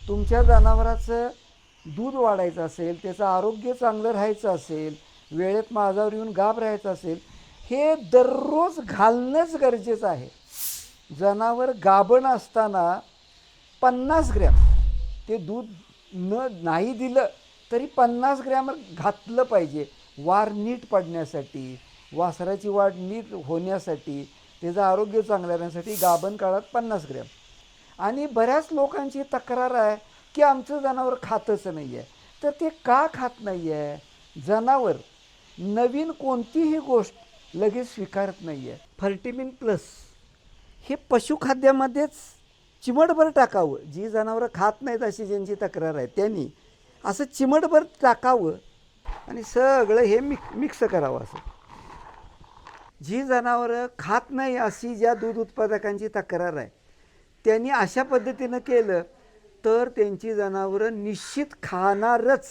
तुमच्या जनावराचं दूध वाढायचं असेल, त्याचं आरोग्य चांगलं राहायचं असेल, वेळेत माझ्यावर येऊन गाभ राहायचं असेल, हे दररोज घालणंच गरजेचं आहे. जनावर गाभण असताना 50 ग्रॅम ते दूध नाही दिलं तरी 50 ग्रॅम घातलं पाहिजे. वार नीट पडण्यासाठी, वासराची वाढ नीट होण्यासाठी, त्याचं आरोग्य चांगलं राहण्यासाठी गाभण काळात 50 ग्रॅम. आणि बऱ्याच लोकांची तक्रार आहे की आमचं जनावर खातच नाही आहे. तर ते का खात नाही आहे? जनावर नवीन कोणतीही गोष्ट लगेच स्वीकारत नाही आहे. फर्टिमिन प्लस हे पशुखाद्यामध्येच चिमटभर टाकावं. जी जनावरं खात नाहीत अशी ज्यांची तक्रार आहे त्यांनी असं चिमटभर टाकावं आणि सगळं हे मिक्स करावं. असं जी जनावरं खात नाही अशी ज्या दूध उत्पादकांची तक्रार आहे त्यांनी अशा पद्धतीनं केलं तर त्यांची जनावरं निश्चित खाणारच.